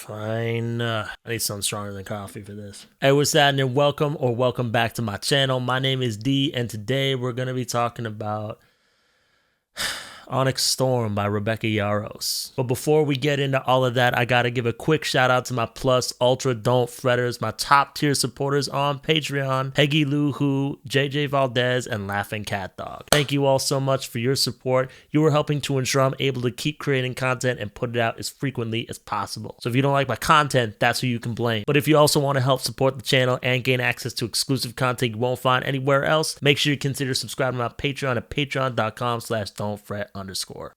Fine. I need something stronger than coffee for this. Hey, what's happening? And welcome back to my channel. My name is D, and today we're going to be talking about Onyx Storm by Rebecca Yarros. But before we get into all of that, I gotta give a quick shout out to my plus ultra don't fretters, my top tier supporters on Patreon, Peggy Lou Who, JJ Valdez, and Laughing Cat Dog. Thank you all so much for your support. You are helping to ensure I'm able to keep creating content and put it out as frequently as possible. So if you don't like my content, that's who you can blame. But if you also want to help support the channel and gain access to exclusive content you won't find anywhere else, make sure you consider subscribing to my Patreon at patreon.com/don'tfret_.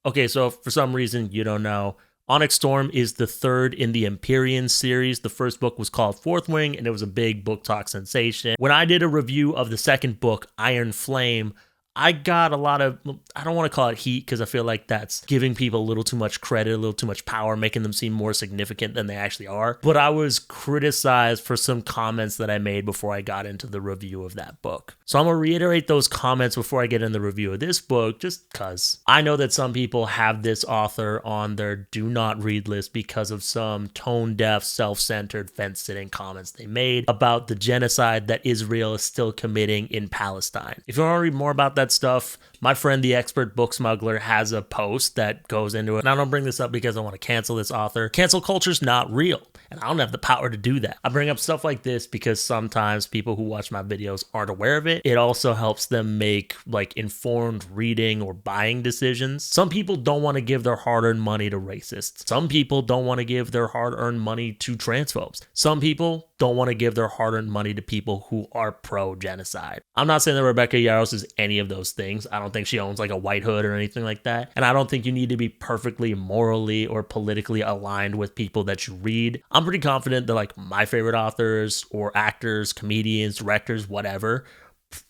Okay, so if for some reason you don't know, Onyx Storm is the third in the Empyrean series. The first book was called Fourth Wing, and it was a big book talk sensation. When I did a review of the second book, Iron Flame, I got a lot of, I don't want to call it heat because I feel like that's giving people a little too much credit, a little too much power, making them seem more significant than they actually are. But I was criticized for some comments that I made before I got into the review of that book. So I'm going to reiterate those comments before I get in the review of this book, just because I know that some people have this author on their do not read list because of some tone-deaf, self-centered, fence-sitting comments they made about the genocide that Israel is still committing in Palestine. If you want to read more about that stuff, my friend the expert book smuggler has a post that goes into it. And I don't bring this up because I want to cancel this author. Cancel culture's not real, and I don't have the power to do that. I bring up stuff like this because sometimes people who watch my videos aren't aware of it. It also helps them make like informed reading or buying decisions. Some people don't want to give their hard-earned money to racists. Some people don't want to give their hard-earned money to transphobes. Some people don't want to give their hard-earned money to people who are pro-genocide. I'm not saying that Rebecca Yarros is any of those things. I don't think she owns like a white hood or anything like that. And I don't think you need to be perfectly morally or politically aligned with people that you read. I'm pretty confident that like my favorite authors or actors, comedians, directors, whatever,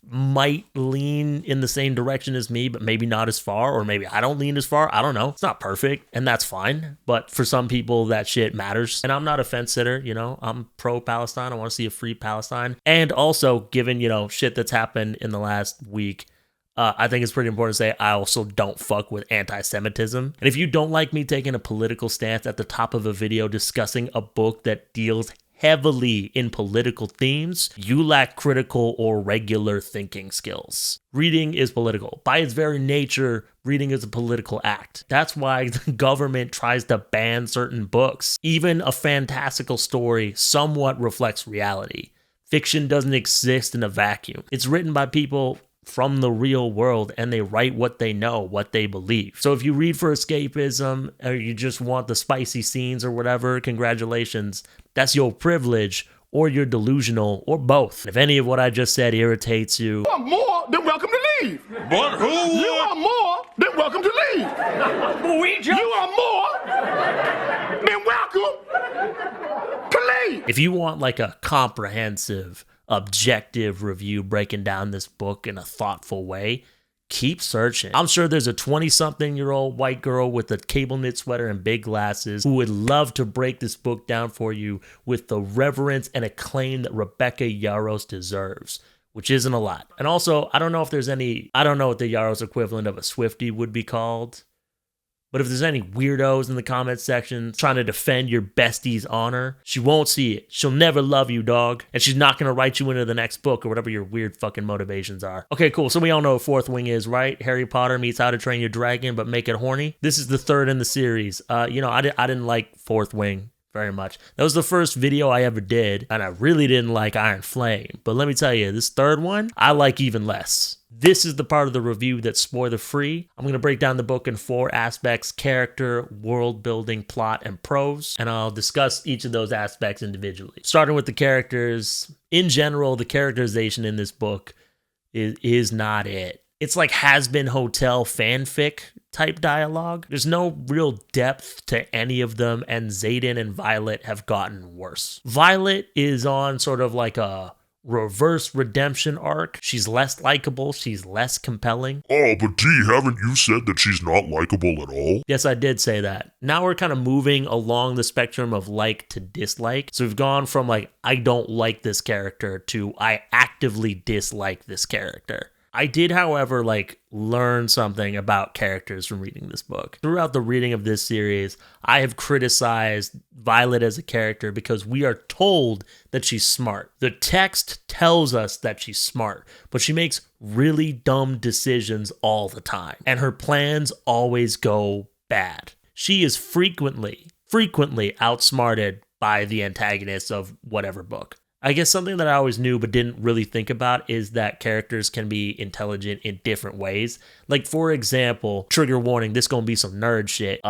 might lean in the same direction as me, but maybe not as far, or maybe I don't lean as far. I don't know. It's not perfect, and that's fine. But for some people, that shit matters. And I'm not a fence sitter, you know. I'm pro-Palestine. I want to see a free Palestine. And also, given, you know, shit that's happened in the last week, I think it's pretty important to say I also don't fuck with anti-Semitism. And if you don't like me taking a political stance at the top of a video discussing a book that deals heavily in political themes, you lack critical or regular thinking skills. Reading is political. By its very nature, reading is a political act. That's why the government tries to ban certain books. Even a fantastical story somewhat reflects reality. Fiction doesn't exist in a vacuum. It's written by people from the real world, and they write what they know, what they believe. So if you read for escapism, or you just want the spicy scenes or whatever, congratulations. That's your privilege, or you're delusional, or both. If any of what I just said irritates you, you are more than welcome to leave. But who? You are more than welcome to leave. You are more than welcome to leave. if you want like a comprehensive, objective review breaking down this book in a thoughtful way, keep searching. I'm sure there's a 20-something-year-old white girl with a cable knit sweater and big glasses who would love to break this book down for you with the reverence and acclaim that Rebecca Yarros deserves, which isn't a lot. And also, I don't know what the Yarros equivalent of a Swiftie would be called. But if there's any weirdos in the comments section trying to defend your bestie's honor, she won't see it. She'll never love you, dog. And she's not going to write you into the next book or whatever your weird fucking motivations are. Okay, cool. So we all know what Fourth Wing is, right? Harry Potter meets How to Train Your Dragon, but make it horny. This is the third in the series. I didn't like Fourth Wing very much. That was the first video I ever did, and I really didn't like Iron Flame. But let me tell you, this third one, I like even less. This is the part of the review that's spoiler-free. I'm going to break down the book in 4 aspects: character, world building, plot, and prose. And I'll discuss each of those aspects individually. Starting with the characters. In general, the characterization in this book is not it. It's like has-been hotel fanfic type dialogue. There's no real depth to any of them, and Xaden and Violet have gotten worse. Violet is on sort of like a reverse redemption arc. She's less likable, she's less compelling. Oh, but D, haven't you said that she's not likable at all? Yes, I did say that. Now we're kind of moving along the spectrum of like to dislike. So we've gone from like, I don't like this character to I actively dislike this character. I did, however, like learn something about characters from reading this book. Throughout the reading of this series, I have criticized Violet as a character because we are told that she's smart. The text tells us that she's smart, but she makes really dumb decisions all the time, and her plans always go bad. She is frequently outsmarted by the antagonist of whatever book. I guess something that I always knew but didn't really think about is that characters can be intelligent in different ways. Like, for example, trigger warning, this gonna be some nerd shit.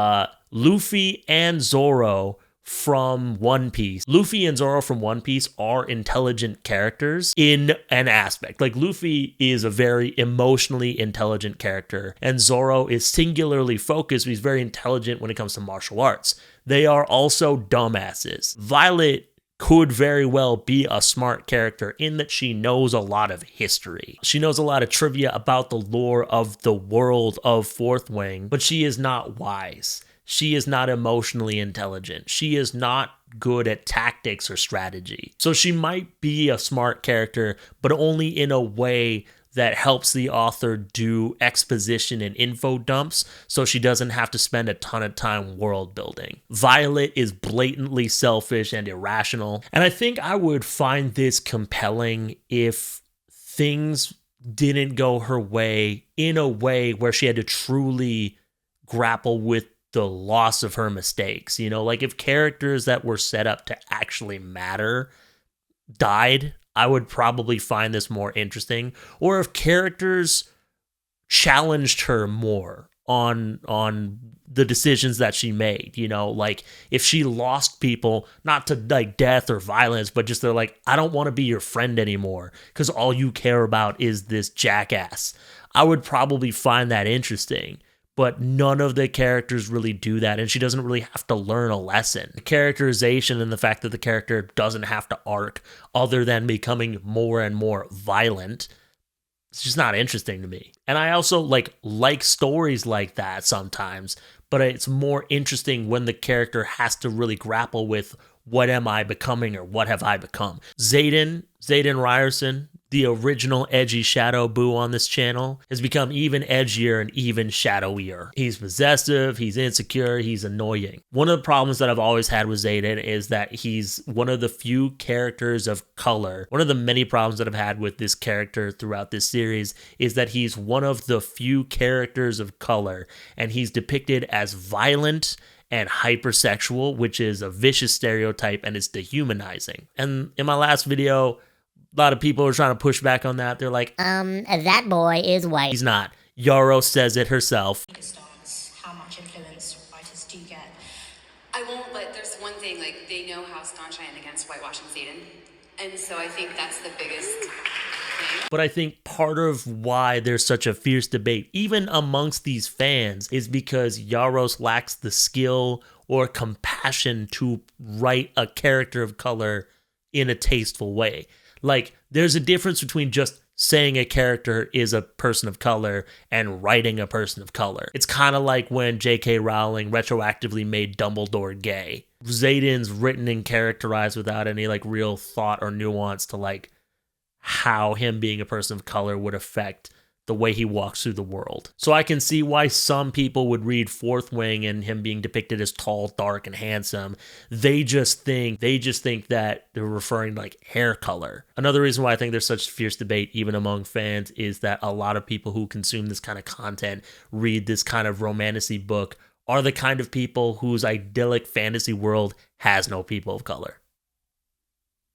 Luffy and Zoro from One Piece. Luffy and Zoro from One Piece are intelligent characters in an aspect. Like, Luffy is a very emotionally intelligent character, and Zoro is singularly focused. He's very intelligent when it comes to martial arts. They are also dumbasses. Violet could very well be a smart character in that she knows a lot of history. She knows a lot of trivia about the lore of the world of Fourth Wing, but she is not wise. She is not emotionally intelligent. She is not good at tactics or strategy. So she might be a smart character, but only in a way that helps the author do exposition and info dumps so she doesn't have to spend a ton of time world building. Violet is blatantly selfish and irrational, and I think I would find this compelling if things didn't go her way in a way where she had to truly grapple with the loss of her mistakes. You know, like if characters that were set up to actually matter died, I would probably find this more interesting. Or if characters challenged her more on the decisions that she made, you know, like if she lost people, not to like death or violence, but just they're like, I don't want to be your friend anymore because all you care about is this jackass. I would probably find that interesting. But none of the characters really do that, and she doesn't really have to learn a lesson. The characterization and the fact that the character doesn't have to arc other than becoming more and more violent, it's just not interesting to me. And I also like stories like that sometimes, but it's more interesting when the character has to really grapple with what am I becoming or what have I become. Zayden Ryerson, the original edgy shadow boo on this channel, has become even edgier and even shadowier. He's possessive, he's insecure, he's annoying. One of the problems that I've always had with Zayden is that he's one of the few characters of color. One of the many problems that I've had with this character throughout this series is that he's one of the few characters of color, and he's depicted as violent and hypersexual, which is a vicious stereotype and it's dehumanizing. And in my last video, a lot of people are trying to push back on that. They're like, that boy is white. He's not. Yarros says it herself. How much influence writers do get. I won't let, there's one thing, like, they know how staunch I am against whitewashing Zayden. And so I think that's the biggest thing. But I think part of why there's such a fierce debate, even amongst these fans, is because Yarros lacks the skill or compassion to write a character of color in a tasteful way. Like, there's a difference between just saying a character is a person of color and writing a person of color. It's kind of like when J.K. Rowling retroactively made Dumbledore gay. Zayden's written and characterized without any like real thought or nuance to like how him being a person of color would affect the way he walks through the world. So I can see why some people would read Fourth Wing and him being depicted as tall, dark, and handsome. They just think that they're referring to like hair color. Another reason why I think there's such fierce debate even among fans is that a lot of people who consume this kind of content, read this kind of romantasy book, are the kind of people whose idyllic fantasy world has no people of color.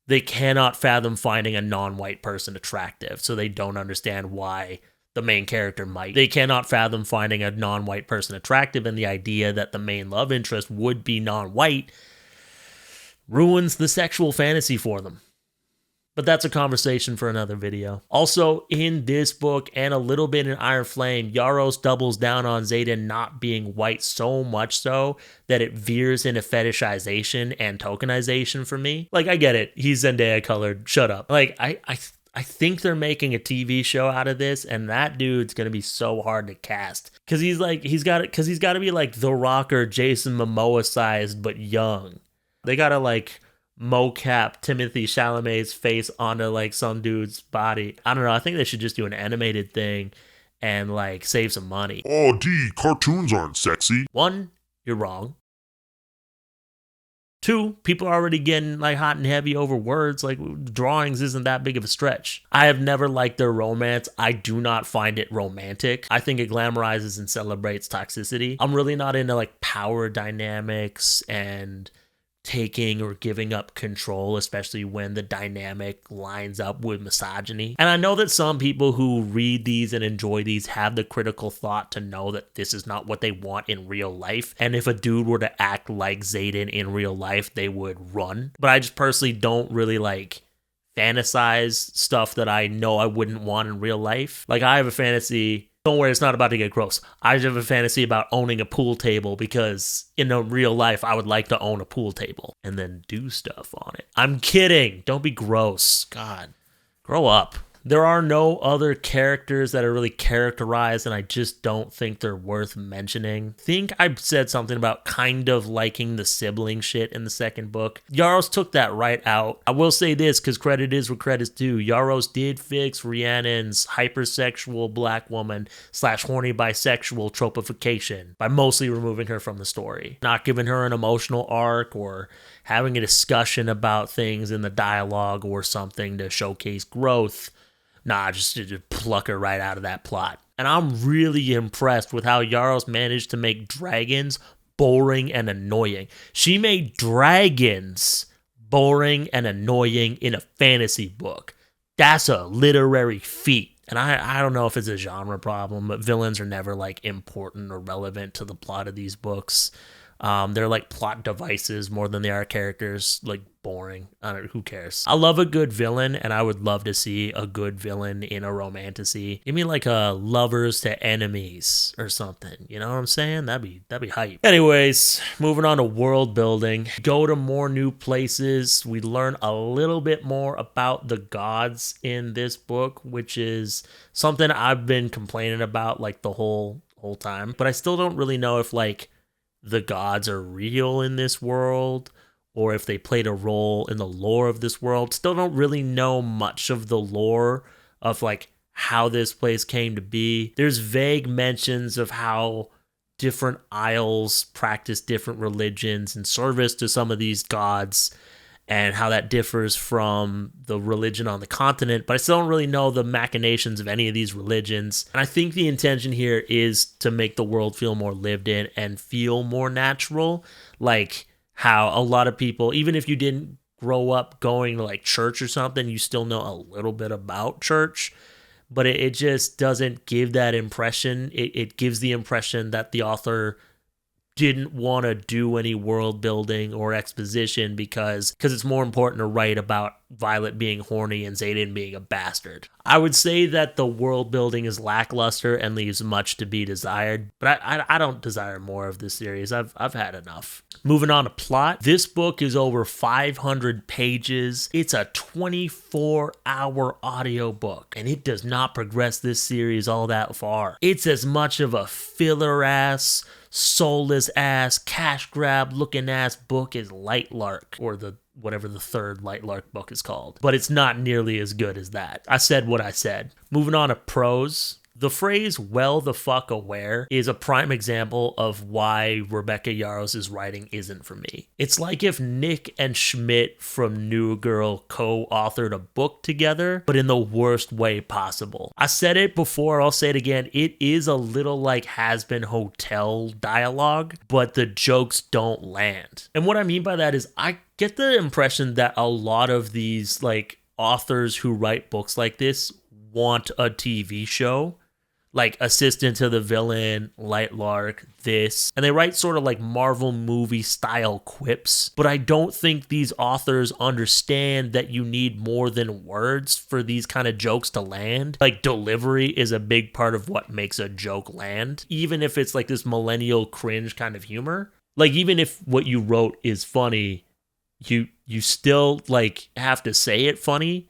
They cannot fathom finding a non-white person attractive, so they don't understand why the main character might. They cannot fathom finding a non-white person attractive, and the idea that the main love interest would be non-white ruins the sexual fantasy for them. But that's a conversation for another video. Also, in this book and a little bit in Iron Flame, Yarros doubles down on Zayden not being white so much so that it veers into fetishization and tokenization for me. Like, I get it. He's Zendaya colored. Shut up. Like, I think they're making a TV show out of this, and that dude's gonna be so hard to cast because he's got to be like The Rock or Jason Momoa sized but young. They gotta like mocap Timothy Chalamet's face onto like some dude's body. I don't know. I think they should just do an animated thing and like save some money. Oh, D, cartoons aren't sexy. 1, you're wrong. 2, people are already getting like hot and heavy over words. Like drawings isn't that big of a stretch. I have never liked their romance. I do not find it romantic. I think it glamorizes and celebrates toxicity. I'm really not into like power dynamics and taking or giving up control, especially when the dynamic lines up with misogyny. And I know that some people who read these and enjoy these have the critical thought to know that this is not what they want in real life. And if a dude were to act like Xaden in real life, they would run. But I just personally don't really like fantasize stuff that I know I wouldn't want in real life. Like I have a fantasy. Don't worry, it's not about to get gross. I just have a fantasy about owning a pool table because in a real life, I would like to own a pool table and then do stuff on it. I'm kidding. Don't be gross. God, grow up. There are no other characters that are really characterized, and I just don't think they're worth mentioning. I think I said something about kind of liking the sibling shit in the second book. Yarros took that right out. I will say this, because credit is what credit's due. Yarros did fix Rhiannon's hypersexual black woman / horny bisexual tropification by mostly removing her from the story. Not giving her an emotional arc or having a discussion about things in the dialogue or something to showcase growth. Nah, just pluck her right out of that plot. And I'm really impressed with how Yarros managed to make dragons boring and annoying. She made dragons boring and annoying in a fantasy book. That's a literary feat. And I don't know if it's a genre problem, but villains are never like important or relevant to the plot of these books. They're like plot devices more than they are characters. Like boring. I don't know, who cares? I love a good villain, and I would love to see a good villain in a romantasy. Give me like a lovers to enemies or something. You know what I'm saying? That'd be hype. Anyways, moving on to world building. Go to more new places. We learn a little bit more about the gods in this book, which is something I've been complaining about like the whole time. But I still don't really know if like the gods are real in this world or if they played a role in the lore of this world. Still don't really know much of the lore of like how this place came to be. There's vague mentions of how different isles practice different religions in service to some of these gods and how that differs from the religion on the continent, but I still don't really know the machinations of any of these religions. And I think the intention here is to make the world feel more lived in and feel more natural, like how a lot of people, even if you didn't grow up going to like church or something, you still know a little bit about church, but it just doesn't give that impression. It gives the impression that the author didn't want to do any world building or exposition because it's more important to write about Violet being horny and Xaden being a bastard. I would say that the world building is lackluster and leaves much to be desired, but I don't desire more of this series. I've had enough. Moving on to plot. This book is over 500 pages. It's a 24-hour audiobook, and it does not progress this series all that far. It's as much of a filler-ass, soulless-ass, cash-grab-looking-ass book as Lightlark, or whatever the third Lightlark book is called. But it's not nearly as good as that. I said what I said. Moving on to prose. The phrase "well the fuck aware" is a prime example of why Rebecca Yarros' writing isn't for me. It's like if Nick and Schmidt from New Girl co-authored a book together, but in the worst way possible. I said it before, I'll say it again, it is a little like Has-Been Hotel dialogue, but the jokes don't land. And what I mean by that is I get the impression that a lot of these like authors who write books like this want a TV show. Like Assistant to the Villain, Lightlark, this. And they write sort of like Marvel movie style quips. But I don't think these authors understand that you need more than words for these kind of jokes to land. Like delivery is a big part of what makes a joke land. Even if it's like this millennial cringe kind of humor. Like even if what you wrote is funny, you still like have to say it funny.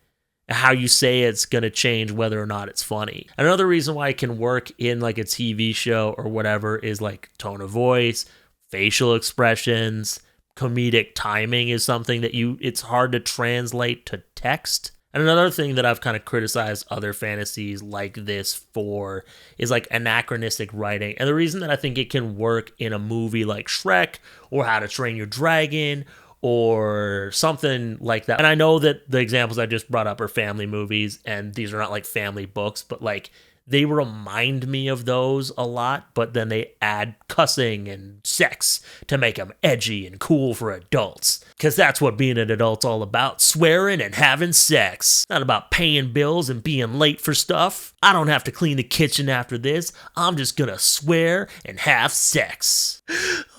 How you say it's going to change whether or not it's funny. Another reason why it can work in like a TV show or whatever is like tone of voice, facial expressions, comedic timing is something that it's hard to translate to text. And another thing that I've kind of criticized other fantasies like this for is like anachronistic writing. And the reason that I think it can work in a movie like Shrek or How to Train Your Dragon or something like that. And I know that the examples I just brought up are family movies, and these are not like family books, but like they remind me of those a lot, but then they add cussing and sex to make them edgy and cool for adults. Because that's what being an adult's all about, swearing and having sex. Not about paying bills and being late for stuff. I don't have to clean the kitchen after this. I'm just gonna swear and have sex.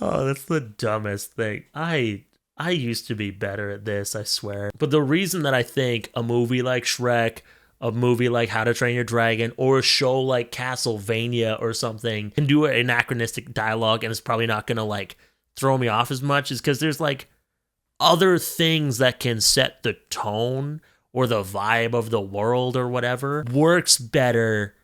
Oh, that's the dumbest thing. I used to be better at this, I swear. But the reason that I think a movie like Shrek, a movie like How to Train Your Dragon, or a show like Castlevania or something can do an anachronistic dialogue and it's probably not going to like throw me off as much is because there's like other things that can set the tone or the vibe of the world or whatever. Works better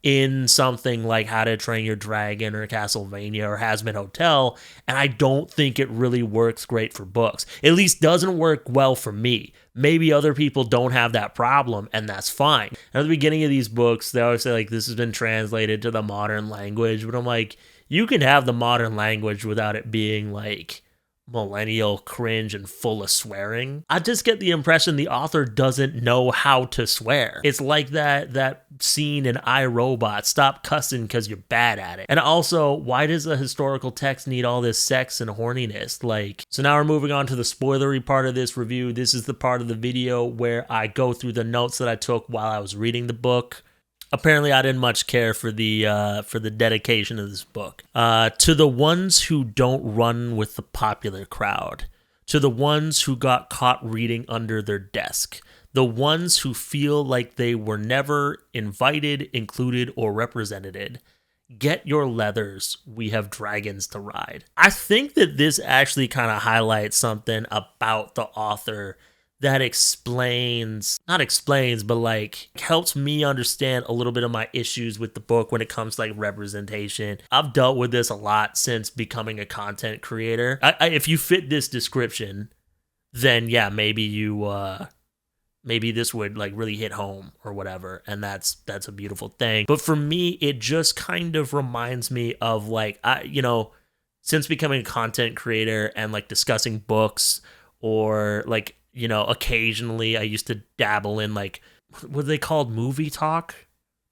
in something like How to Train Your Dragon or Castlevania or Hazbin Hotel, and I don't think it really works great for books. At least doesn't work well for me. Maybe other people don't have that problem, and that's fine. And at the beginning of these books, they always say, like, this has been translated to the modern language, but I'm like, you can have the modern language without it being, like, millennial cringe and full of swearing. I just get the impression the author doesn't know how to swear. It's like that scene in iRobot, stop cussing because you're bad at it. And also, why does a historical text need all this sex and horniness? Like, so now we're moving on to the spoilery part of this review. This is the part of the video where I go through the notes that I took while I was reading the book. Apparently, I didn't much care for the dedication of this book. To the ones who don't run with the popular crowd, to the ones who got caught reading under their desk, the ones who feel like they were never invited, included, or represented, get your leathers. We have dragons to ride. I think that this actually kind of highlights something about the author that but like helps me understand a little bit of my issues with the book when it comes to like representation. I've dealt with this a lot since becoming a content creator. If you fit this description, then yeah, maybe this would like really hit home or whatever, and that's a beautiful thing. But for me, it just kind of reminds me of like since becoming a content creator and like discussing books or like, occasionally I used to dabble in like, what are they called? Movie talk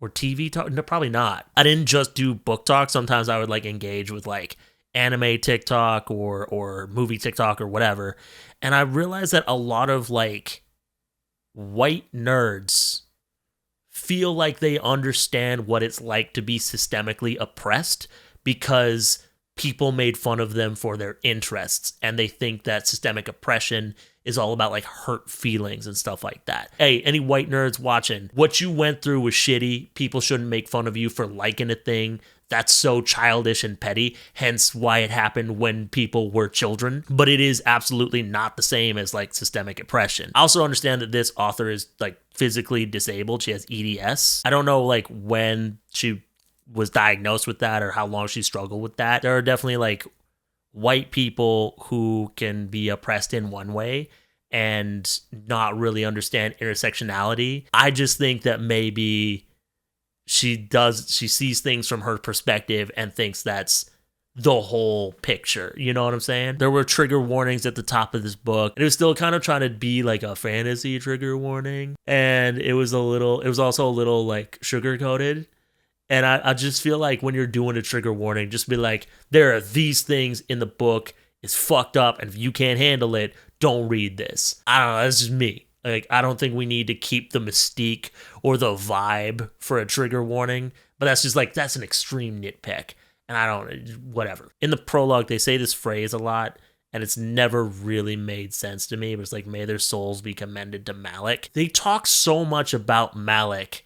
or TV talk? No, probably not. I didn't just do book talk. Sometimes I would like engage with like anime TikTok or movie TikTok or whatever. And I realized that a lot of like white nerds feel like they understand what it's like to be systemically oppressed because people made fun of them for their interests, and they think that systemic oppression is all about like hurt feelings and stuff like that. Hey, any white nerds watching, what you went through was shitty. People shouldn't make fun of you for liking a thing. That's so childish and petty, hence why it happened when people were children. But it is absolutely not the same as like systemic oppression. I also understand that this author is like physically disabled. She has EDS. I don't know like when she was diagnosed with that or how long she struggled with that. There are definitely like white people who can be oppressed in one way and not really understand intersectionality. I just think that maybe she sees things from her perspective and thinks that's the whole picture. You know what I'm saying? There were trigger warnings at the top of this book. It was still kind of trying to be like a fantasy trigger warning. And it was also a little like sugar coated. And I just feel like when you're doing a trigger warning, just be like, there are these things in the book. It's fucked up. And if you can't handle it, don't read this. I don't know. That's just me. Like, I don't think we need to keep the mystique or the vibe for a trigger warning. But that's just like, that's an extreme nitpick. And whatever. In the prologue, they say this phrase a lot. And it's never really made sense to me. But it's like, may their souls be commended to Malik. They talk so much about Malik.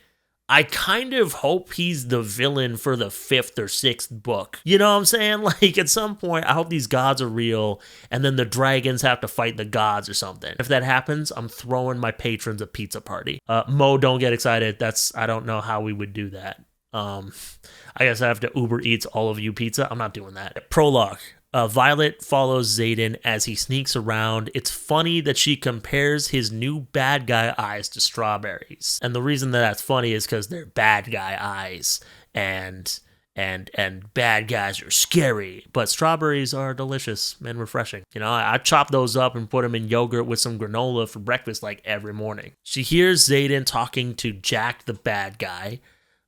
I kind of hope he's the villain for the 5th or 6th book. You know what I'm saying? Like, at some point, I hope these gods are real, and then the dragons have to fight the gods or something. If that happens, I'm throwing my patrons a pizza party. Mo, don't get excited. I don't know how we would do that. I guess I have to Uber Eats all of you pizza. I'm not doing that. Prologue. Violet follows Xaden as he sneaks around. It's funny that she compares his new bad guy eyes to strawberries. And the reason that that's funny is because they're bad guy eyes. And bad guys are scary, but strawberries are delicious and refreshing. You know, I chop those up and put them in yogurt with some granola for breakfast like every morning. She hears Xaden talking to Jack the bad guy,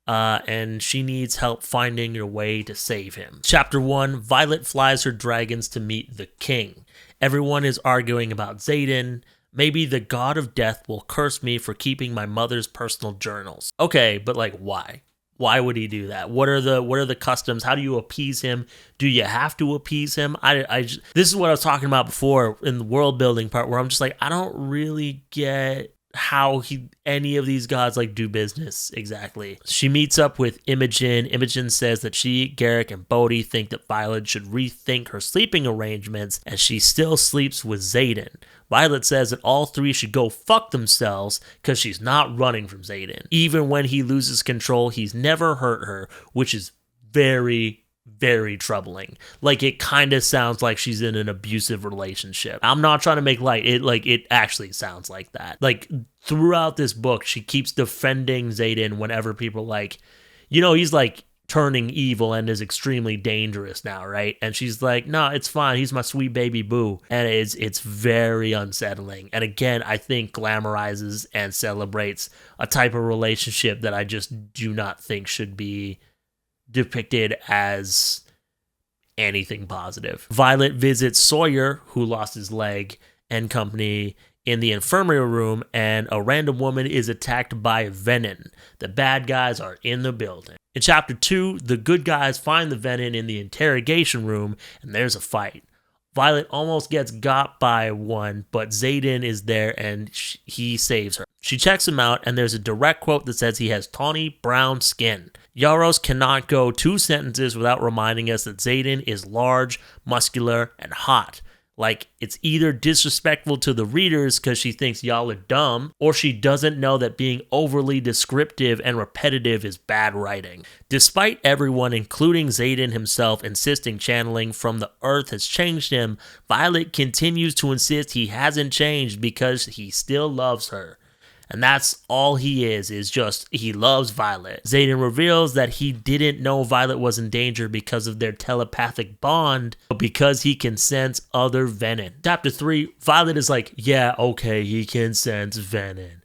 and she needs help finding her way to save him. Chapter 1, Violet flies her dragons to meet the king. Everyone is arguing about Xaden. Maybe the god of death will curse me for keeping my mother's personal journals. Okay, but like why? Why would he do that? What are the customs? How do you appease him? Do you have to appease him? This is what I was talking about before in the world building part, where I'm just like, I don't really get how any of these gods like do business exactly. She meets up with Imogen. Imogen says that she, Garrick, and Bodhi think that Violet should rethink her sleeping arrangements, as she still sleeps with Xaden. Violet says that all three should go fuck themselves because she's not running from Xaden. Even when he loses control, he's never hurt her, which is very, very troubling. Like, it kind of sounds like she's in an abusive relationship. I'm not trying to make light. It actually sounds like that. Like, throughout this book, she keeps defending Xaden whenever people like, you know, he's like turning evil and is extremely dangerous now, right? And she's like, no, it's fine. He's my sweet baby boo. And it's very unsettling. And again, I think glamorizes and celebrates a type of relationship that I just do not think should be depicted as anything positive. Violet visits Sawyer, who lost his leg, and company in the infirmary room, and a random woman is attacked by venom. The bad guys are in the building. In chapter 2, the good guys find the venom in the interrogation room, and there's a fight. Violet almost gets got by one, but Xaden is there and he saves her. She checks him out, and there's a direct quote that says he has tawny brown skin. Yarros cannot go 2 sentences without reminding us that Xaden is large, muscular, and hot. Like, it's either disrespectful to the readers because she thinks y'all are dumb, or she doesn't know that being overly descriptive and repetitive is bad writing. Despite everyone, including Xaden himself, insisting channeling from the earth has changed him, Violet continues to insist he hasn't changed because he still loves her. And that's all he is just he loves Violet. Xaden reveals that he didn't know Violet was in danger because of their telepathic bond, but because he can sense other venom. Chapter 3, Violet is like, yeah, okay, he can sense venom.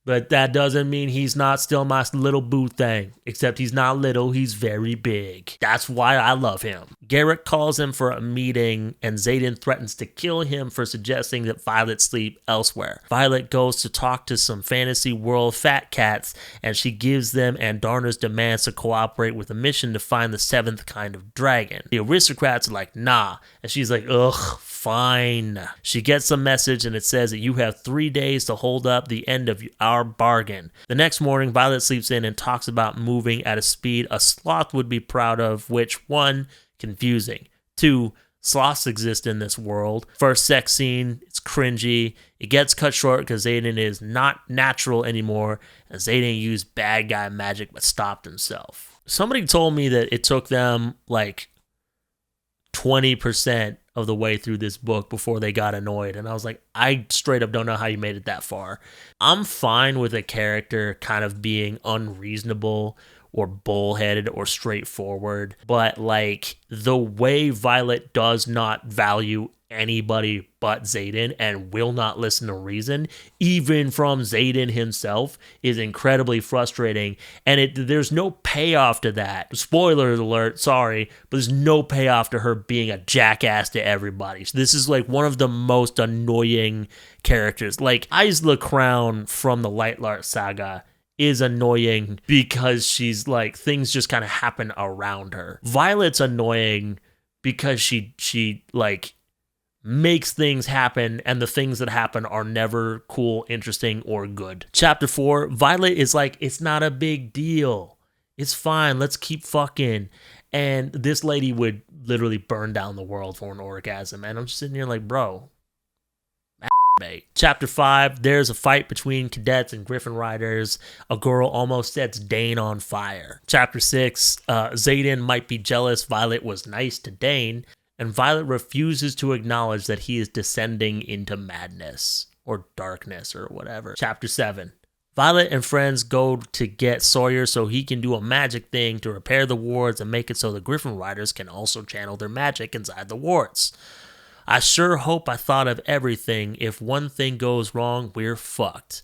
But that doesn't mean he's not still my little boo thing. Except he's not little, he's very big. That's why I love him. Garrick calls him for a meeting, and Xaden threatens to kill him for suggesting that Violet sleep elsewhere. Violet goes to talk to some fantasy world fat cats, and she gives them Andarna's demands to cooperate with a mission to find the 7th kind of dragon. The aristocrats are like, nah, and she's like, ugh, fine. She gets a message, and it says that you have 3 days to hold up the end of our bargain. The next morning, Violet sleeps in and talks about moving at a speed a sloth would be proud of, which 1, confusing. 2, sloths exist in this world. First sex scene, it's cringy. It gets cut short because Xaden is not natural anymore, and Xaden used bad guy magic but stopped himself. Somebody told me that it took them like 20% of the way through this book before they got annoyed, and I was like, I straight up don't know how you made it that far. I'm fine with a character kind of being unreasonable or bullheaded or straightforward, but like the way Violet does not value anybody but Xaden and will not listen to reason, even from Xaden himself, is incredibly frustrating. And there's no payoff to that. Spoiler alert, sorry, but there's no payoff to her being a jackass to everybody. So this is like one of the most annoying characters. Like Isla Crown from the Lightlar saga is annoying because she's like, things just kind of happen around her. Violet's annoying because she like makes things happen, and the things that happen are never cool, interesting, or good. Chapter 4, Violet is like, it's not a big deal. It's fine. Let's keep fucking. And this lady would literally burn down the world for an orgasm. And I'm just sitting here like, bro, mate. Chapter 5, there's a fight between cadets and Griffin riders. A girl almost sets Dane on fire. Chapter 6, Xaden might be jealous Violet was nice to Dane. and Violet refuses to acknowledge that he is descending into madness or darkness or whatever. Chapter 7. Violet and friends go to get Sawyer so he can do a magic thing to repair the wards and make it so the Griffin Riders can also channel their magic inside the wards. I sure hope I thought of everything. If one thing goes wrong, we're fucked.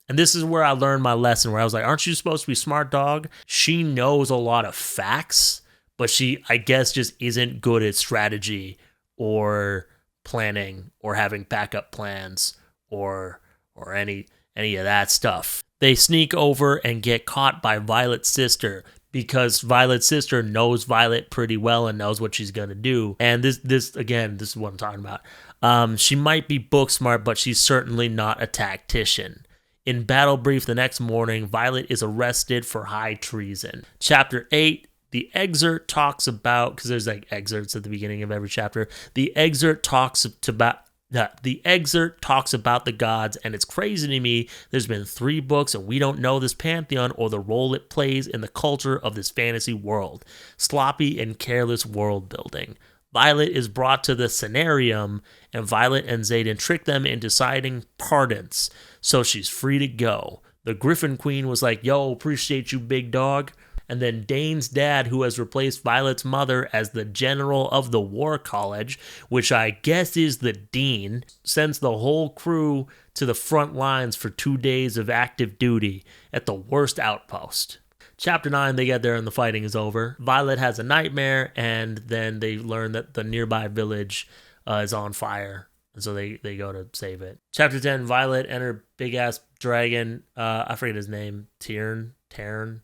And this is where I learned my lesson, where I was like, aren't you supposed to be smart, dog? She knows a lot of facts, but she, I guess, just isn't good at strategy or planning or having backup plans or any of that stuff. They sneak over and get caught by Violet's sister because Violet's sister knows Violet pretty well and knows what she's going to do. And this is what I'm talking about. She might be book smart, but she's certainly not a tactician. In battle brief the next morning, Violet is arrested for high treason. Chapter 8, the excerpt talks about, because there's like excerpts at the beginning of every chapter, the excerpt talks about the gods, and it's crazy to me. There's been 3 books, and we don't know this pantheon or the role it plays in the culture of this fantasy world. Sloppy and careless world building. Violet is brought to the Cenarium, and Violet and Xaden trick them into signing pardons, so she's free to go. The Griffin Queen was like, yo, appreciate you, big dog. And then Dane's dad, who has replaced Violet's mother as the general of the War College, which I guess is the dean, sends the whole crew to the front lines for 2 days of active duty at the worst outpost. Chapter 9, they get there and the fighting is over. Violet has a nightmare, and then they learn that the nearby village is on fire. And so they go to save it. Chapter 10, Violet and her big-ass dragon, I forget his name, Terrence.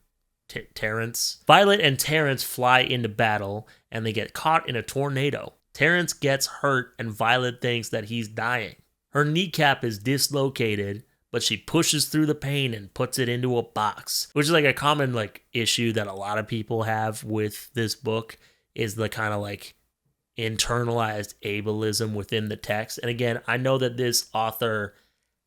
Violet and Terrence fly into battle, and they get caught in a tornado. Terrence gets hurt, and Violet thinks that he's dying. Her kneecap is dislocated, but she pushes through the pain and puts it into a box, which is like a common like issue that a lot of people have with this book, is the kind of like internalized ableism within the text. And again, I know that this author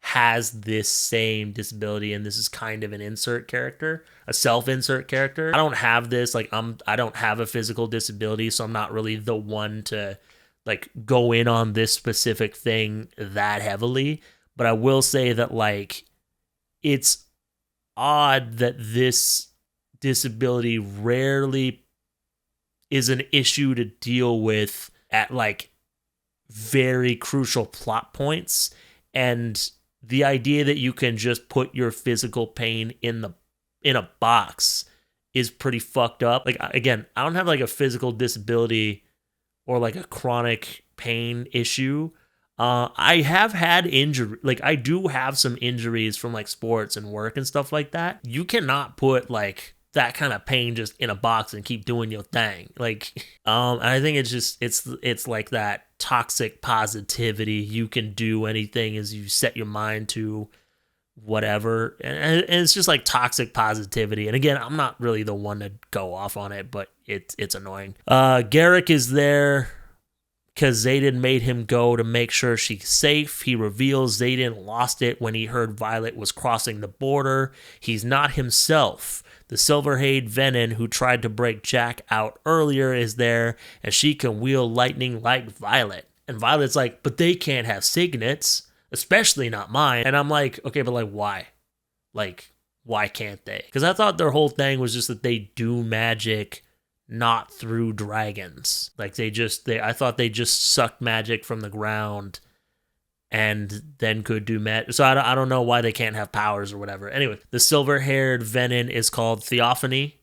has this same disability, and this is kind of an insert character, a self-insert character. I don't have this, like I don't have a physical disability, so I'm not really the one to like go in on this specific thing that heavily. But I will say that like it's odd that this disability rarely is an issue to deal with at like very crucial plot points, and the idea that you can just put your physical pain in a box is pretty fucked up. Like, again, I don't have like a physical disability or like a chronic pain issue. I have had injury, like I do have some injuries from like sports and work and stuff like that. You cannot put like that kind of pain just in a box and keep doing your thing. Like, and I think it's just, it's like that toxic positivity. You can do anything as you set your mind to whatever. And it's just like toxic positivity. And again, I'm not really the one to go off on it, but it's annoying. Garrick is there because Xaden made him go to make sure she's safe. He reveals Xaden lost it when he heard Violet was crossing the border. He's not himself. The Silverhade Venom, who tried to break Jack out earlier, is there, and she can wield lightning like Violet. And Violet's like, but they can't have signets, especially not mine. And I'm like, okay, but like, why? Like, why can't they? Because I thought their whole thing was just that they do magic not through dragons. Like I thought they just sucked magic from the ground and then could do magic. So I don't know why they can't have powers or whatever. Anyway, the silver-haired Venom is called Theophany,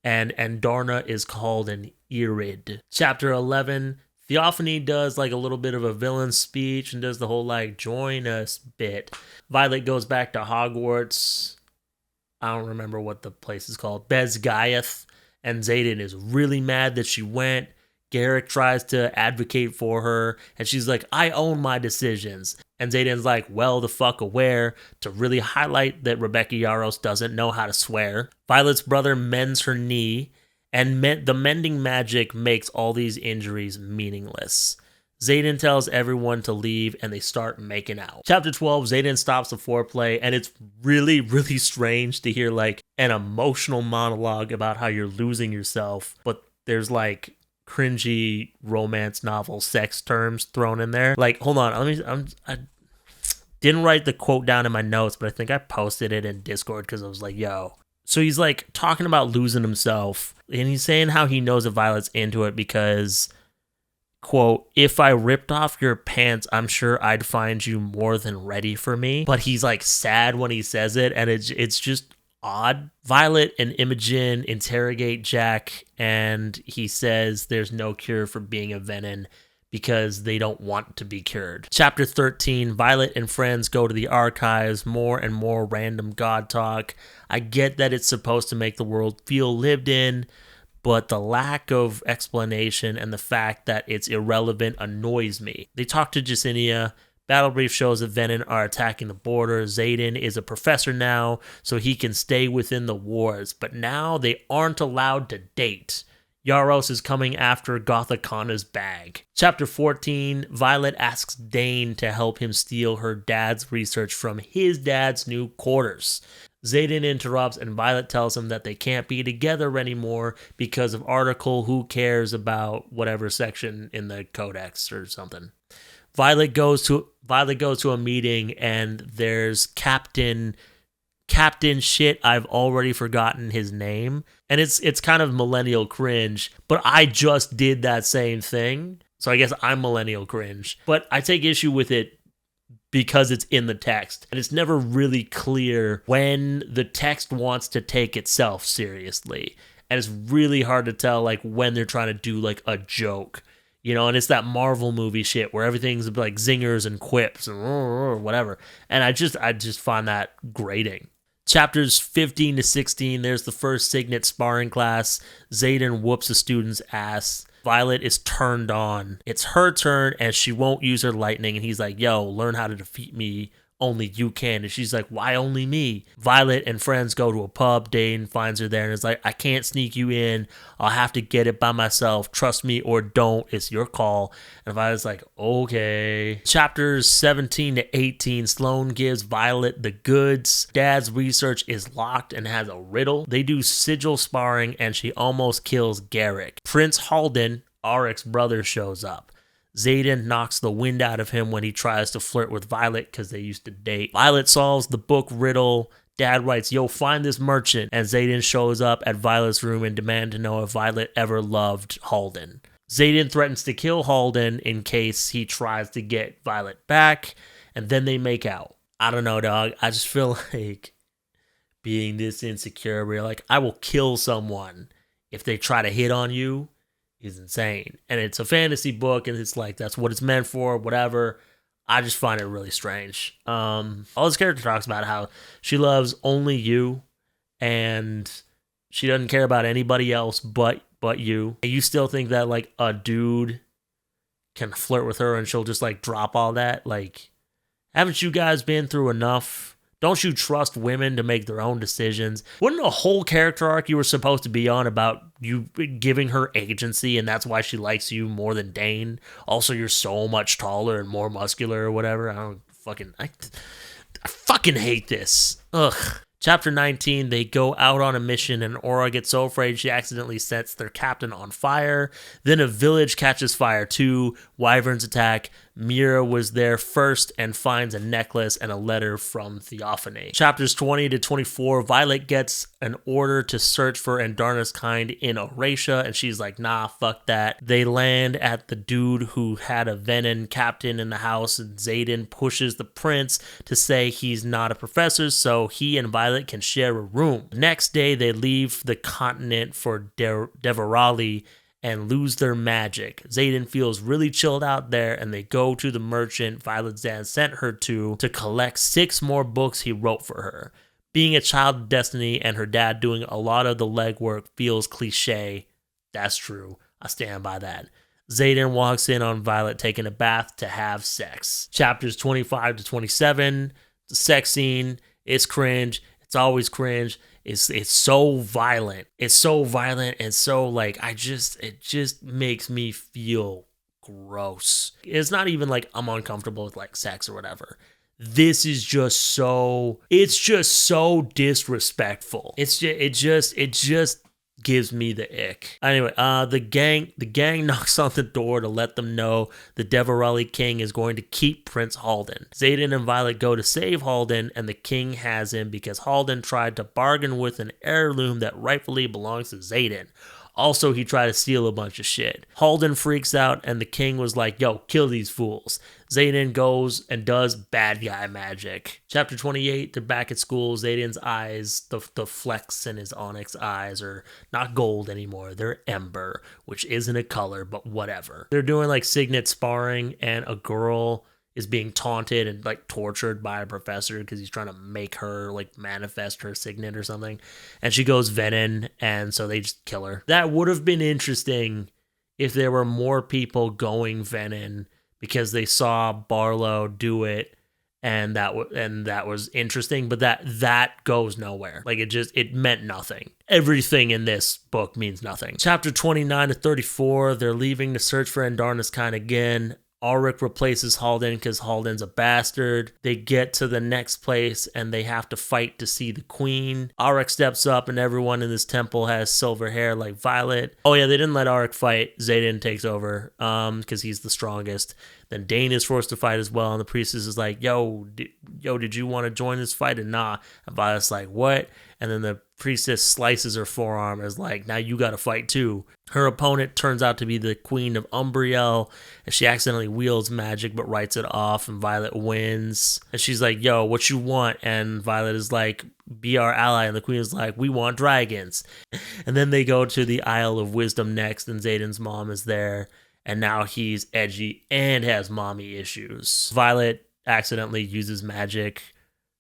and Darna is called an Irid. Chapter 11, Theophany does like a little bit of a villain speech and does the whole like join us bit. Violet goes back to Hogwarts. I don't remember what the place is called. Bezgaeth. And Xaden is really mad that she went. Garrick tries to advocate for her, and she's like, I own my decisions. And Xaden's like, well, the fuck aware, to really highlight that Rebecca Yarros doesn't know how to swear. Violet's brother mends her knee, and the mending magic makes all these injuries meaningless. Xaden tells everyone to leave, and they start making out. Chapter 12, Xaden stops the foreplay, and it's really, really strange to hear like an emotional monologue about how you're losing yourself, but there's like cringy romance novel sex terms thrown in there. Like, hold on, I didn't write the quote down in my notes, but I think I posted it in Discord because I was like, yo. So he's like talking about losing himself, and he's saying how he knows that Violet's into it because, quote, if I ripped off your pants, I'm sure I'd find you more than ready for me. But he's like sad when he says it, and it's just odd. Violet and Imogen interrogate Jack, and he says there's no cure for being a Venom because they don't want to be cured. Chapter 13, Violet and friends go to the archives, more and more random god talk. I get that it's supposed to make the world feel lived in, but the lack of explanation and the fact that it's irrelevant annoys me. They talk to Jacinia. Battle Brief shows that Venom are attacking the border. Xaden is a professor now, so he can stay within the wars, but now they aren't allowed to date. Yarros is coming after Gothakana's bag. Chapter 14, Violet asks Dane to help him steal her dad's research from his dad's new quarters. Xaden interrupts and Violet tells him that they can't be together anymore because of article who cares about whatever section in the codex or something. Violet goes to a meeting and there's Captain shit, I've already forgotten his name. And it's kind of millennial cringe, but I just did that same thing. So I guess I'm millennial cringe. But I take issue with it because it's in the text. And it's never really clear when the text wants to take itself seriously. And it's really hard to tell like when they're trying to do like a joke. You know, and it's that Marvel movie shit where everything's like zingers and quips and whatever. And I just find that grating. Chapters 15 to 16, there's the first Signet sparring class. Xaden whoops a student's ass. Violet is turned on. It's her turn, and she won't use her lightning. And he's like, yo, learn how to defeat me. Only you can. And she's like, why only me? Violet and friends go to a pub. Dane finds her there and is like, I can't sneak you in. I'll have to get it by myself. Trust me or don't. It's your call. And Violet's like, okay. Chapters 17 to 18, Sloane gives Violet the goods. Dad's research is locked and has a riddle. They do sigil sparring and she almost kills Garrick. Prince Halden, Auric's brother, shows up. Xaden knocks the wind out of him when he tries to flirt with Violet because they used to date. Violet solves the book riddle. Dad writes, yo, find this merchant. And Xaden shows up at Violet's room and demands to know if Violet ever loved Halden. Xaden threatens to kill Halden in case he tries to get Violet back. And then they make out. I don't know, dog. I just feel like being this insecure where you're like, I will kill someone if they try to hit on you. Is insane. And it's a fantasy book and it's like that's what it's meant for, whatever. I just find it really strange. All this character talks about how she loves only you and she doesn't care about anybody else but you. And you still think that like a dude can flirt with her and she'll just like drop all that? Like, haven't you guys been through enough? Don't you trust women to make their own decisions? Wasn't a whole character arc you were supposed to be on about you giving her agency and that's why she likes you more than Dane? Also, you're so much taller and more muscular or whatever. I fucking hate this. Ugh. Chapter 19, they go out on a mission and Aura gets so afraid she accidentally sets their captain on fire. Then a village catches fire too. Wyverns attack. Mira was there first and finds a necklace and a letter from Theophany. Chapters 20 to 24, Violet gets an order to search for Andarna's kind in Oratia, and she's like, nah, fuck that. They land at the dude who had a Venom captain in the house, and Xaden pushes the prince to say he's not a professor, so he and Violet can share a room. Next day, they leave the continent for Deverali and lose their magic. Xaden feels really chilled out there, and they go to the merchant Violet's dad sent her to collect 6 more books he wrote for her. Being a child of destiny and her dad doing a lot of the legwork feels cliche. That's true. I stand by that. Xaden walks in on Violet taking a bath to have sex. Chapters 25 to 27, the sex scene, it's cringe. It's always cringe. It's so violent. It's so violent and so like it just makes me feel gross. It's not even like I'm uncomfortable with like sex or whatever. This is just so disrespectful. It just gives me the ick. Anyway, the gang knocks on the door to let them know the Devarelli king is going to keep Prince Halden. Xaden and Violet go to save Halden, and the king has him because Halden tried to bargain with an heirloom that rightfully belongs to Xaden. Also, he tried to steal a bunch of shit. Halden freaks out, and the king was like, yo, kill these fools. Xaden goes and does bad guy magic. Chapter 28, they're back at school. Xaden's eyes, the flecks in his onyx eyes are not gold anymore. They're ember, which isn't a color, but whatever. They're doing like signet sparring, and a girl is being taunted and like tortured by a professor because he's trying to make her like manifest her signet or something. And she goes venom, and so they just kill her. That would have been interesting if there were more people going venom because they saw Barlow do it, and that was interesting, but that goes nowhere. Like it meant nothing. Everything in this book means nothing. Chapter 29 to 34, they're leaving to search for Andarna's kind again. Ulrich replaces Halden because Halden's a bastard. They get to the next place and they have to fight to see the queen. Ulrich steps up and everyone in this temple has silver hair like Violet. Oh yeah, they didn't let Ulrich fight. Xaden takes over because he's the strongest. Then Dane is forced to fight as well, and the priestess is like, yo, did you want to join this fight or nah? And Violet's like, what? And then the priestess slices her forearm as like, now you gotta fight too. Her opponent turns out to be the Queen of Umbriel, and she accidentally wields magic but writes it off, and Violet wins. And she's like, yo, what you want? And Violet is like, be our ally. And the queen is like, we want dragons. And then they go to the Isle of Wisdom next, and Xaden's mom is there. And now he's edgy and has mommy issues. Violet accidentally uses magic,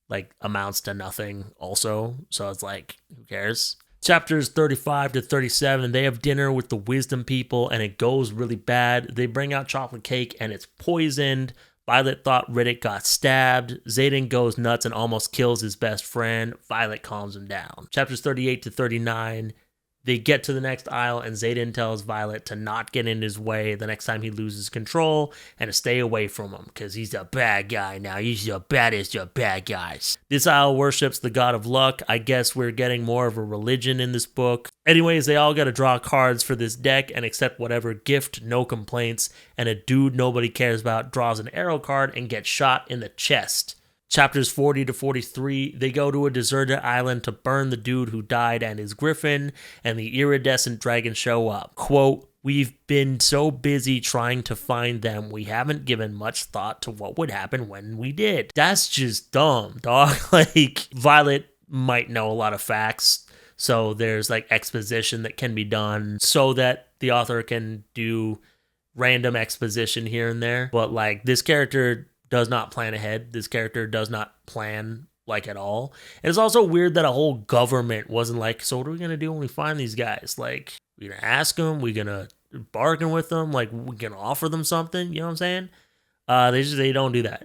like amounts to nothing also. So it's like, who cares? Chapters 35 to 37, they have dinner with the wisdom people and it goes really bad. They bring out chocolate cake and it's poisoned. Violet thought Riddick got stabbed. Xaden goes nuts and almost kills his best friend. Violet calms him down. Chapters 38 to 39, they get to the next isle, and Xaden tells Violet to not get in his way the next time he loses control and to stay away from him because he's a bad guy now. He's the baddest of bad guys. This isle worships the god of luck. I guess we're getting more of a religion in this book. Anyways, they all got to draw cards for this deck and accept whatever gift, no complaints, and a dude nobody cares about draws an arrow card and gets shot in the chest. Chapters 40 to 43, they go to a deserted island to burn the dude who died and his griffin, and the iridescent dragons show up. Quote, we've been so busy trying to find them, we haven't given much thought to what would happen when we did. That's just dumb, dog. Like, Violet might know a lot of facts, so there's like exposition that can be done so that the author can do random exposition here and there. But like, this character does not plan ahead. This character does not plan like at all. And it's also weird that a whole government wasn't like, so what are we gonna do when we find these guys? Like, we're gonna ask them, we're gonna bargain with them, like we're gonna offer them something, you know what I'm saying? They don't do that.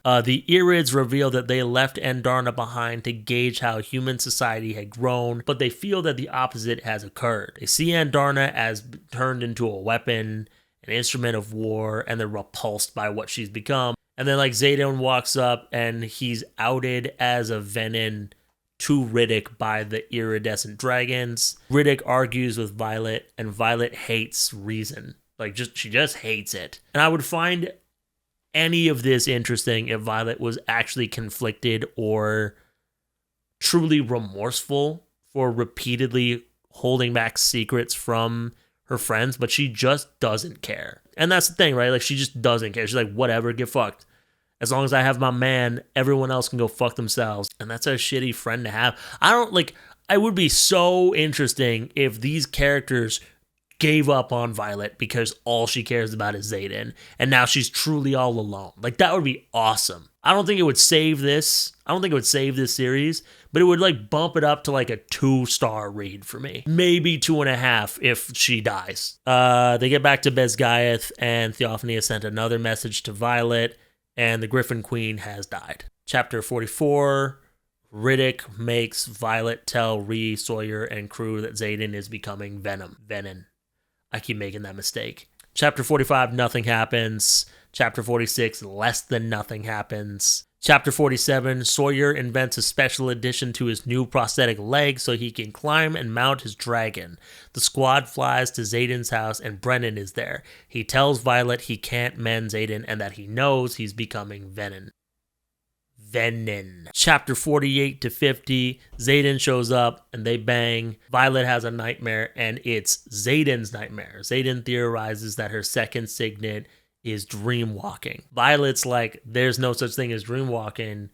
The Irids reveal that they left Andarna behind to gauge how human society had grown, but they feel that the opposite has occurred. They see Andarna as turned into a weapon, an instrument of war, and they're repulsed by what she's become. And then like Xaden walks up and he's outed as a venom to Riddick by the iridescent dragons. Riddick argues with Violet, and Violet hates reason. Like she just hates it. And I would find any of this interesting if Violet was actually conflicted or truly remorseful for repeatedly holding back secrets from her friends, but she just doesn't care. And that's the thing, right? Like, she just doesn't care. She's like, whatever, get fucked. As long as I have my man, everyone else can go fuck themselves. And that's a shitty friend to have. I would be so interesting if these characters gave up on Violet because all she cares about is Xaden, and now she's truly all alone. Like, that would be awesome. I don't think it would save this. I don't think it would save this series, but it would like bump it up to like a 2-star read for me. Maybe 2.5 if she dies. They get back to Besgaiath, and Theophany has sent another message to Violet, and the Griffin Queen has died. Chapter 44, Riddick makes Violet tell Ree, Sawyer, and crew that Xaden is becoming Venom. I keep making that mistake. Chapter 45, nothing happens. Chapter 46, less than nothing happens. Chapter 47, Sawyer invents a special addition to his new prosthetic leg so he can climb and mount his dragon. The squad flies to Xaden's house and Brennan is there. He tells Violet he can't mend Xaden and that he knows he's becoming Venom. Chapter 48 to 50, Xaden shows up and they bang. Violet has a nightmare and it's Xaden's nightmare. Xaden theorizes that her second signet is dreamwalking. Violet's like, there's no such thing as dreamwalking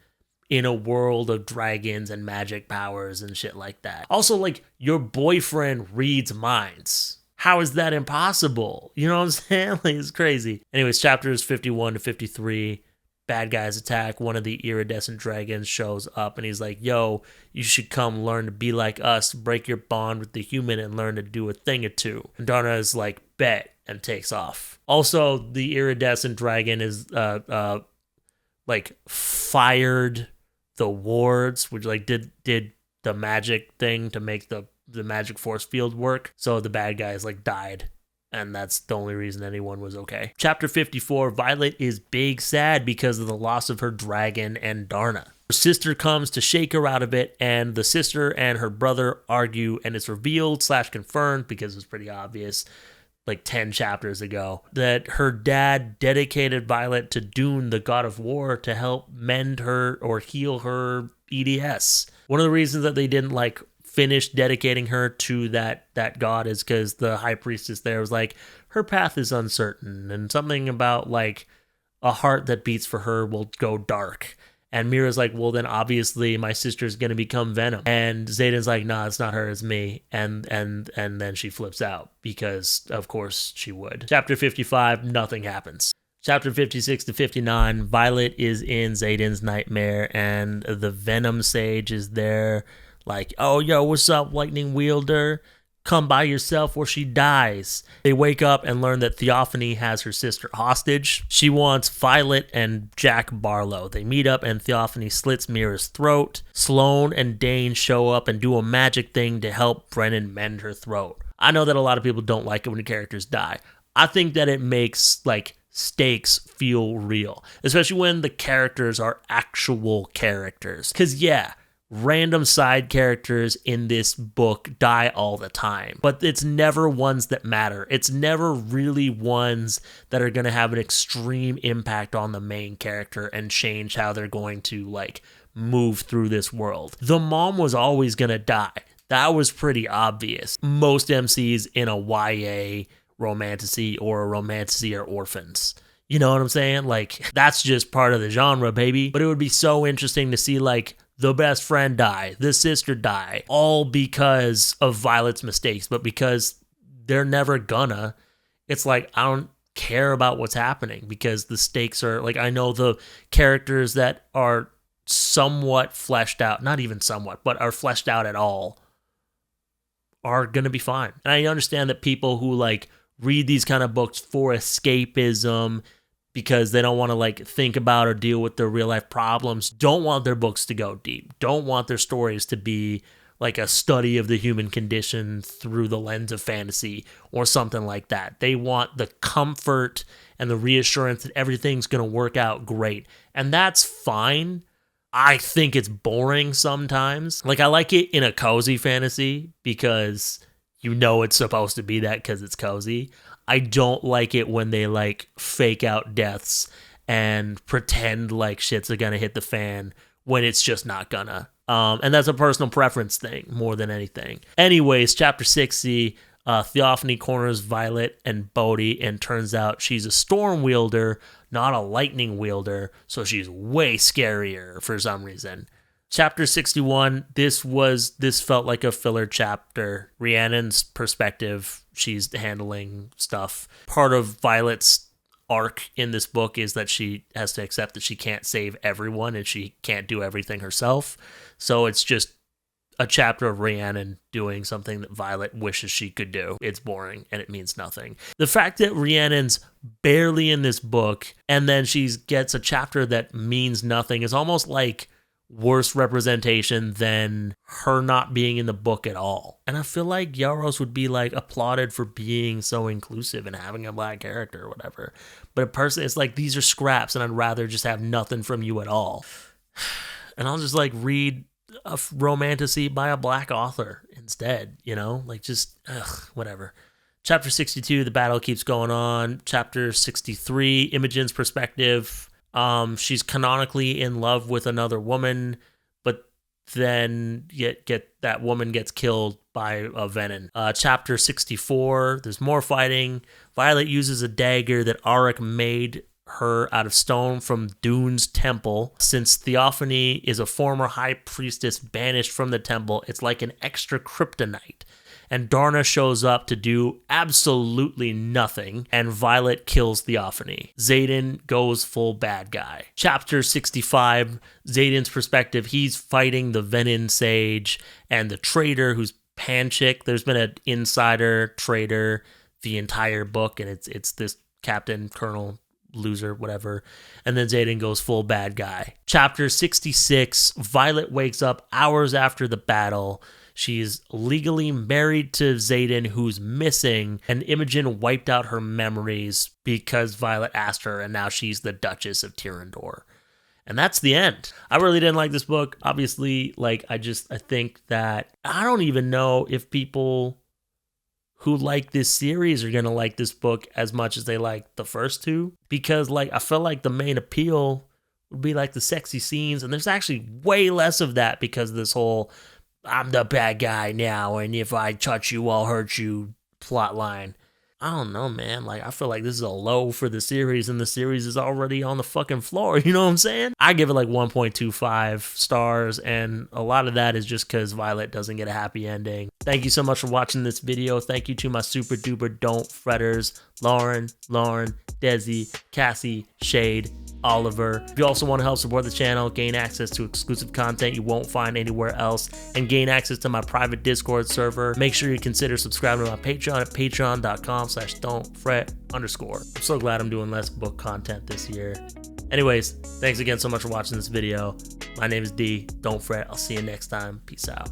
in a world of dragons and magic powers and shit like that. Also, like, your boyfriend reads minds. How is that impossible? You know what I'm saying? Like, it's crazy. Anyways, chapters 51 to 53, bad guys attack. One of the iridescent dragons shows up and he's like, yo, you should come learn to be like us, break your bond with the human and learn to do a thing or two. And Darna is like, bet, and takes off. Also, the iridescent dragon is like fired the wards, which like did the magic thing to make the magic force field work. So the bad guys like died. And that's the only reason anyone was okay. Chapter 54, Violet is big sad because of the loss of her dragon and Darna. Her sister comes to shake her out of it, and the sister and her brother argue, and it's revealed / confirmed, because it's pretty obvious, like 10 chapters ago, that her dad dedicated Violet to Dune, the god of war, to help mend her or heal her EDS. One of the reasons that they didn't like finish dedicating her to that god is because the high priestess there was like, her path is uncertain, and something about like a heart that beats for her will go dark. And Mira's like, well, then obviously my sister's going to become Venom. And Xaden's like, nah, it's not her, it's me. And then she flips out because, of course, she would. Chapter 55, nothing happens. Chapter 56 to 59, Violet is in Xaden's nightmare and the Venom Sage is there. Like, oh, yo, what's up, Lightning Wielder? Come by yourself or she dies. They wake up and learn that Theophany has her sister hostage. She wants Violet and Jack Barlow. They meet up and Theophany slits Mira's throat. Sloane and Dane show up and do a magic thing to help Brennan mend her throat. I know that a lot of people don't like it when the characters die. I think that it makes, like, stakes feel real, especially when the characters are actual characters. Because, yeah, random side characters in this book die all the time, but it's never ones that matter. It's never really ones that are going to have an extreme impact on the main character and change how they're going to like move through this world. The mom was always going to die. That was pretty obvious. Most MCs in a YA romantasy or a romantasy are orphans. You know what I'm saying? Like, that's just part of the genre, baby. But it would be so interesting to see like the best friend die, the sister die, all because of Violet's mistakes, but because they're never gonna. It's like, I don't care about what's happening because the stakes are, like, I know the characters that are somewhat fleshed out, not even somewhat, but are fleshed out at all, are gonna be fine. And I understand that people who, like, read these kind of books for escapism, because they don't want to like think about or deal with their real life problems, don't want their books to go deep, don't want their stories to be like a study of the human condition through the lens of fantasy or something like that. They want the comfort and the reassurance that everything's going to work out great. And that's fine. I think it's boring sometimes. Like, I like it in a cozy fantasy because you know it's supposed to be that because it's cozy. I don't like it when they like fake out deaths and pretend like shit's gonna hit the fan when it's just not gonna. And that's a personal preference thing more than anything. Anyways, chapter 60, Theophany corners Violet and Bodhi and turns out she's a storm wielder, not a lightning wielder, so she's way scarier for some reason. Chapter 61, this felt like a filler chapter. Rhiannon's perspective, she's handling stuff. Part of Violet's arc in this book is that she has to accept that she can't save everyone and she can't do everything herself. So it's just a chapter of Rhiannon doing something that Violet wishes she could do. It's boring and it means nothing. The fact that Rhiannon's barely in this book and then she gets a chapter that means nothing is almost like worse representation than her not being in the book at all. And I feel like Yarros would be like applauded for being so inclusive and having a black character or whatever. But a person, it's like, these are scraps and I'd rather just have nothing from you at all. And I'll just like read a romantasy by a black author instead, you know, like just whatever. Chapter 62, the battle keeps going on. Chapter 63, Imogen's perspective. She's canonically in love with another woman, but then that woman gets killed by a venom. Chapter 64, there's more fighting. Violet uses a dagger that Auric made her out of stone from Dune's temple. Since Theophany is a former high priestess banished from the temple, it's like an extra kryptonite. And Darna shows up to do absolutely nothing, and Violet kills Theophany. Xaden goes full bad guy. Chapter 65, Xaden's perspective, he's fighting the Venin Sage and the traitor who's Panchik. There's been an insider traitor the entire book, and it's this captain, colonel, loser, whatever. And then Xaden goes full bad guy. Chapter 66, Violet wakes up hours after the battle. She's legally married to Xaden, who's missing, and Imogen wiped out her memories because Violet asked her, and now she's the Duchess of Tyrrendor. And that's the end. I really didn't like this book. Obviously, like, I think that I don't even know if people who like this series are going to like this book as much as they like the first two, because, like, I feel like the main appeal would be, like, the sexy scenes, and there's actually way less of that because of this whole I'm the bad guy now, and if I touch you, I'll hurt you plot line. I don't know, man. Like, I feel like this is a low for the series, and the series is already on the fucking floor. You know what I'm saying? I give it like 1.25 stars, and a lot of that is just because Violet doesn't get a happy ending. Thank you so much for watching this video. Thank you to my super duper don't fretters, Lauren, Desi, Cassie, Shade, Oliver. If you also want to help support the channel, gain access to exclusive content you won't find anywhere else, and gain access to my private Discord server, make sure you consider subscribing to my Patreon at patreon.com/don'tfret_. I'm so glad I'm doing less book content this year. Anyways, thanks again so much for watching this video. My name is D. Don't fret. I'll see you next time. Peace out.